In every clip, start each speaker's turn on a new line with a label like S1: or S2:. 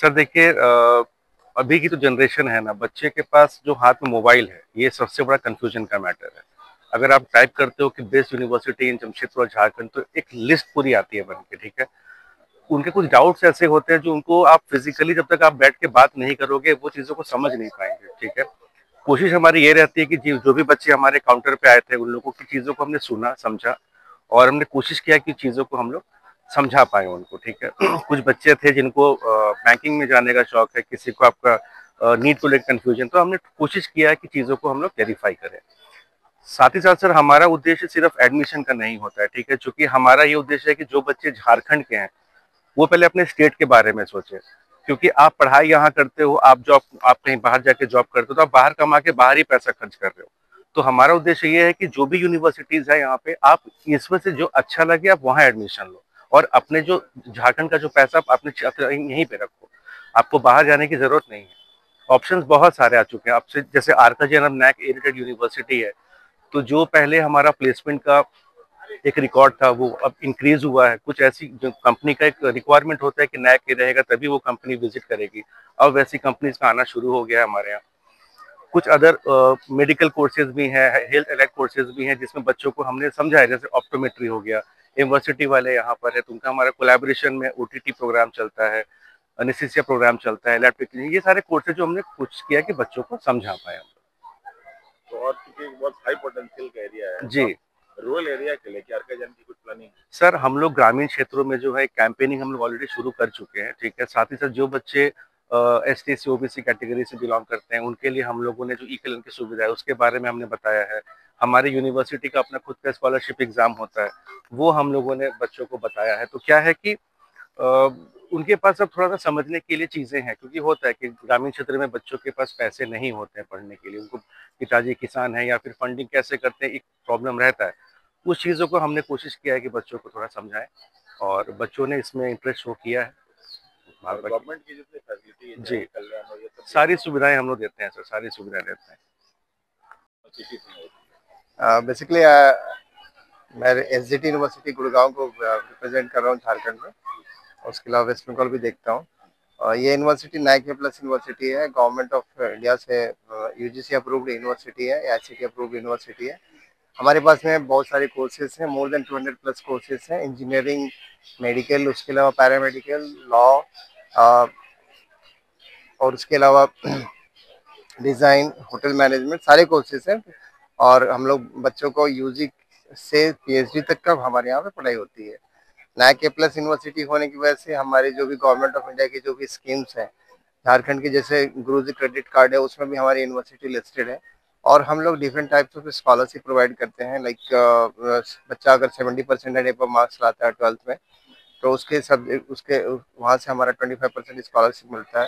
S1: Sir देखिए अभी की जो जनरेशन है ना, बच्चे के पास जो हाथ में मोबाइल है, ये सबसे बड़ा कंफ्यूजन का मैटर है। अगर आप टाइप करते हो कि बेस्ट यूनिवर्सिटी इन जमशेदपुर और झारखंड, तो एक लिस्ट पूरी आती है बन के, ठीक है। उनके कुछ डाउट्स ऐसे होते हैं जो उनको आप फिजिकली जब तक आप बैठ के बात नहीं करोगे वो चीज़ों को समझ नहीं पाएंगे, ठीक है। कोशिश हमारी ये रहती है कि जो भी बच्चे हमारे काउंटर पे आए थे उन लोगों की चीज़ों को हमने सुना समझा, और हमने कोशिश किया कि चीज़ों को हम लोग समझा पाए उनको, ठीक है। कुछ बच्चे थे जिनको बैंकिंग में जाने का शौक है, किसी को आपका नीट को लेकर कंफ्यूजन, तो हमने कोशिश किया है कि चीज़ों को हम लोग क्लैरिफाई करें। साथ ही साथ सर हमारा उद्देश्य सिर्फ एडमिशन का नहीं होता है, ठीक है, क्योंकि हमारा ये उद्देश्य है कि जो बच्चे झारखंड के हैं वो पहले अपने स्टेट के बारे में सोचे। क्योंकि आप पढ़ाई यहाँ करते हो, आप कहीं बाहर जाके जॉब करते हो, तो आप बाहर कमा के बाहर ही पैसा खर्च कर रहे हो। तो हमारा उद्देश्य ये है कि जो भी यूनिवर्सिटीज है यहाँ पे, आप इसमें से जो अच्छा लगे आप वहाँ एडमिशन लो, और अपने जो झारखंड का जो पैसा आप अपने यहीं पे रखो। आपको बाहर जाने की जरूरत नहीं है। ऑप्शंस बहुत सारे आ चुके हैं। आपसे जैसे Arka Jain NAAC added university है, तो जो पहले हमारा प्लेसमेंट का एक रिकॉर्ड था वो अब इंक्रीज हुआ है। कुछ ऐसी जो कंपनी का एक रिक्वायरमेंट होता है कि नैक के रहेगा तभी वो कंपनी विजिट करेगी, अब वैसी कंपनीज का आना शुरू हो गया है हमारे यहाँ। कुछ अदर मेडिकल कोर्सेज भी हैं, हेल्थ एलाइड कोर्सेज भी हैं, जिसमें बच्चों को हमने समझा है। जैसे ऑप्टोमेट्री हो गया, यूनिवर्सिटी वाले यहाँ पर है, तो उनका हमारा कोलैबोरेशन में ओटीटी प्रोग्राम चलता है, एनेस्थीसिया प्रोग्राम चलता है, इलेक्ट्रिक, ये सारे कोर्सेज जो हमने कोशिश किया कि बच्चों को समझा पाए।
S2: तो और क्योंकि बहुत हाई पोटेंशियल का एरिया है
S1: जी,
S2: रूरल एरिया के लिए क्या जाने की कुछ प्लानिंग?
S1: सर हम लोग ग्रामीण क्षेत्रों में जो है कैंपेनिंग हम लोग ऑलरेडी शुरू कर चुके हैं, ठीक है। साथ ही साथ जो बच्चे S T C OBC category से बिलोंग करते हैं उनके लिए हम लोगों ने जो ई कलन की सुविधा है उसके बारे में हमने बताया है। हमारी यूनिवर्सिटी का अपना खुद का स्कॉलरशिप एग्जाम होता है, वो हम लोगों ने बच्चों को बताया है। तो क्या है कि उनके पास अब थोड़ा सा समझने के लिए चीज़ें हैं, क्योंकि होता है कि ग्रामीण क्षेत्र में बच्चों के पास पैसे नहीं होते हैं पढ़ने के लिए, उनको पिताजी किसान है या फिर फंडिंग कैसे करते हैं एक प्रॉब्लम रहता है। उस चीज़ों को हमने कोशिश किया है कि बच्चों को थोड़ा समझाएं, और बच्चों ने इसमें इंटरेस्ट शो किया है।
S2: गवर्नमेंट की जितनी फैसिलिटी है
S1: जी,
S2: कल्याण और ये सब
S1: सारी सुविधाएं हम लोग देते हैं सर, सारी सुविधाएं देते हैं।
S3: बेसिकली मैं एसजीटी यूनिवर्सिटी गुड़गांव को रिप्रेजेंट कर रहा हूँ झारखंड में, और उसके अलावा वेस्ट बंगाल भी देखता हूँ। ये यूनिवर्सिटी नाइक प्लस यूनिवर्सिटी है, गवर्नमेंट ऑफ इंडिया से यूजीसी अप्रूव्ड यूनिवर्सिटी है, आईसीटी अप्रूव्ड यूनिवर्सिटी है। हमारे पास में बहुत सारे कोर्सेज हैं, मोर देन 200 प्लस कोर्सेज हैं, इंजीनियरिंग, मेडिकल, उसके अलावा पैरामेडिकल, लॉ, और उसके अलावा डिज़ाइन, होटल मैनेजमेंट, सारे कोर्सेज हैं। और हम लोग बच्चों को यूजी से पीएचडी तक का हमारे यहाँ पे पढ़ाई होती है। नैक ए प्लस यूनिवर्सिटी होने की वजह से हमारी जो भी गवर्नमेंट ऑफ इंडिया की जो भी स्कीम्स हैं, झारखंड की जैसे गुरुजी क्रेडिट कार्ड है, उसमें भी हमारी यूनिवर्सिटी लिस्टेड है। और हम लोग different types of scholarship provide करते हैं। लाइक बच्चा अगर 70% एबव मार्क्स लाता है 12th में, तो उसके वहाँ से हमारा 25% स्कॉलरशिप मिलता है।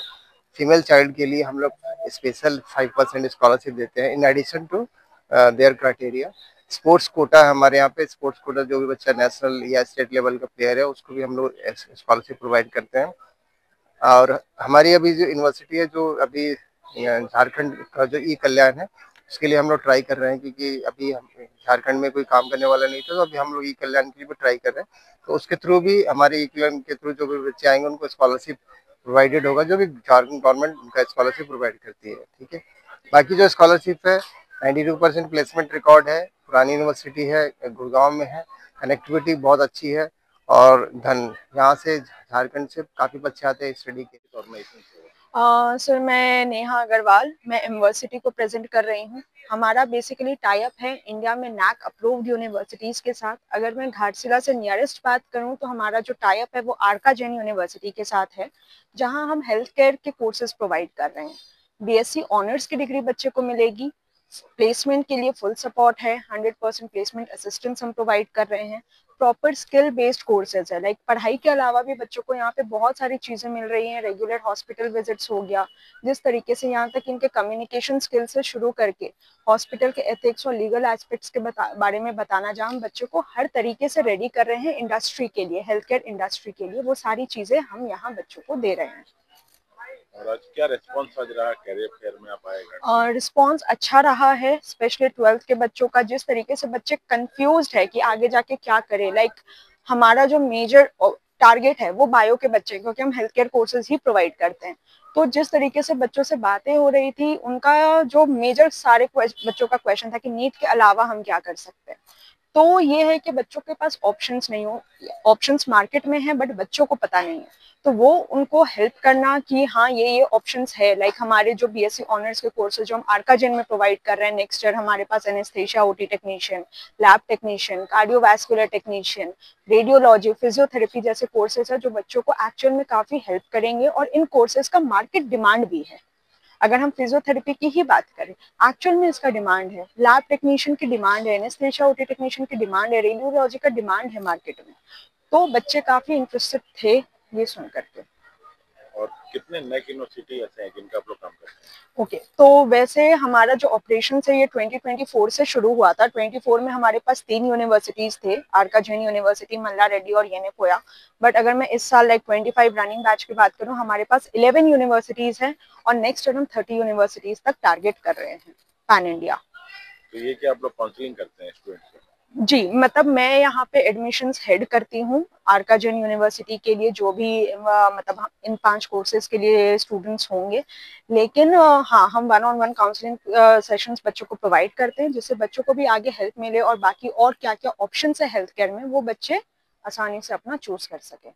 S3: फीमेल चाइल्ड के लिए हम लोग स्पेशल 5% स्कॉलरशिप देते हैं in addition to their criteria. Sports quota है हमारे यहाँ पे, स्पोर्ट्स कोटा जो भी बच्चा नेशनल या स्टेट लेवल का प्लेयर है उसको भी हम लोग स्कॉलरशिप प्रोवाइड करते हैं। और हमारी अभी जो यूनिवर्सिटी है, जो अभी झारखंड का जो ई कल्याण है, उसके लिए हम लोग ट्राई कर रहे हैं, क्योंकि अभी झारखंड में कोई काम करने वाला नहीं था, तो अभी हम लोग ई कल्याण के लिए भी ट्राई कर रहे हैं। तो उसके थ्रू भी, हमारे ई कल्याण के थ्रू जो भी बच्चे आएंगे उनको स्कॉलरशिप प्रोवाइडेड होगा, जो भी झारखंड गवर्नमेंट उनका स्कॉलरशिप प्रोवाइड करती है, ठीक है। बाकी जो स्कॉलरशिप है, 92% प्लेसमेंट रिकॉर्ड है, पुरानी यूनिवर्सिटी है, गुड़गांव में है, कनेक्टिविटी बहुत अच्छी है। और यहाँ से झारखंड से काफ़ी बच्चे आते हैं स्टडी के ऑर्गेनाइजेशन से।
S4: सर मैं नेहा अग्रवाल, मैं यूनिवर्सिटी को प्रेजेंट कर रही हूँ। हमारा बेसिकली टाई अप है इंडिया में नैक अप्रूव्ड यूनिवर्सिटीज़ के साथ। अगर मैं घाटशिला से नियरेस्ट बात करूँ तो हमारा जो टाई अप है वो आरका जैन यूनिवर्सिटी के साथ है, जहाँ हम हेल्थ केयर के कोर्सेज प्रोवाइड कर रहे हैं। बीएससी ऑनर्स की डिग्री बच्चे को मिलेगी। प्लेसमेंट के लिए फुल सपोर्ट है, 100% प्लेसमेंट असिस्टेंस हम प्रोवाइड कर रहे हैं। प्रॉपर स्किल बेस्ड कोर्सेज है, लाइक पढ़ाई के अलावा भी बच्चों को यहाँ पे बहुत सारी चीजें मिल रही हैं। रेगुलर हॉस्पिटल विजिट्स हो गया, जिस तरीके से यहाँ तक इनके कम्युनिकेशन स्किल से शुरू करके हॉस्पिटल के एथिक्स और लीगल एस्पेक्ट्स के बारे में बताना, जहाँ हम बच्चों को हर तरीके से रेडी कर रहे हैं इंडस्ट्री के लिए, हेल्थ केयर इंडस्ट्री के लिए, वो सारी चीजें हम यहाँ बच्चों को दे रहे हैं।
S2: और आज क्या रिस्पांस आज रहा कैरियर फेयर में आप आए?
S4: और रिस्पांस अच्छा रहा है, स्पेशली 12th के बच्चों का। जिस तरीके से बच्चे कंफ्यूज्ड है कि आगे जाके क्या करें, लाइक हमारा जो मेजर टारगेट है वो बायो के बच्चे, क्योंकि हम हेल्थ केयर कोर्सेज ही प्रोवाइड करते हैं। तो जिस तरीके से बच्चों से बातें हो रही थी, उनका जो मेजर सारे बच्चों का क्वेश्चन था कि नीट के अलावा हम क्या कर सकते हैं। तो ये है कि बच्चों के पास ऑप्शंस नहीं हो, ऑप्शंस मार्केट में है बट बच्चों को पता नहीं है। तो वो उनको हेल्प करना कि हाँ ये ऑप्शंस है। लाइक हमारे जो बीएससी ऑनर्स के कोर्सेज जो हम आर्काजेन में प्रोवाइड कर रहे हैं, नेक्स्ट ईयर हमारे पास anaesthesia OT technician, lab technician, cardiovascular technician, radiology, physiotherapy जैसे कोर्सेज है जो बच्चों को एक्चुअल में काफी हेल्प करेंगे। और इन कोर्सेज का मार्केट डिमांड भी है। अगर हम फिजियोथेरेपी की ही बात करें, एक्चुअल में इसका डिमांड है, लैब टेक्नीशियन की डिमांड है, एनेस्थेशिया ओटी टेक्नीशियन की डिमांड है, रेडियोलॉजी का डिमांड है मार्केट में। तो बच्चे काफी इंटरेस्टेड थे ये सुन करके।
S2: और कितने नेक यूनिवर्सिटी ऐसे हैं जिनका आप लोग काम करते हैं?
S4: ओके, तो वैसे हमारा जो ऑपरेशन है ये 2024 से शुरू हुआ था। 24 में हमारे पास 3 यूनिवर्सिटीज थे, आर्काजेन यूनिवर्सिटी, मल्ला रेड्डी और येनेपोया। बट अगर मैं इस साल लाइक 25 रनिंग बैच की बात करूं, हमारे पास 11 यूनिवर्सिटीज हैं और नेक्स्ट ईयर हम 30 यूनिवर्सिटीज तक टारगेट कर रहे हैं पैन इंडिया।
S2: तो ये क्या आप लोग काउंसलिंग करते हैं स्टूडेंट्स को?
S4: जी, मतलब मैं यहाँ पे एडमिशंस हेड करती हूँ आर्काजेन यूनिवर्सिटी के लिए, जो भी मतलब इन 5 कोर्सेज के लिए स्टूडेंट्स होंगे। लेकिन हाँ, हम 1-on-1 काउंसलिंग सेशंस बच्चों को प्रोवाइड करते हैं, जिससे बच्चों को भी आगे हेल्प मिले और बाकी और क्या क्या ऑप्शन है हेल्थ केयर में वो बच्चे आसानी से अपना चूज कर सके।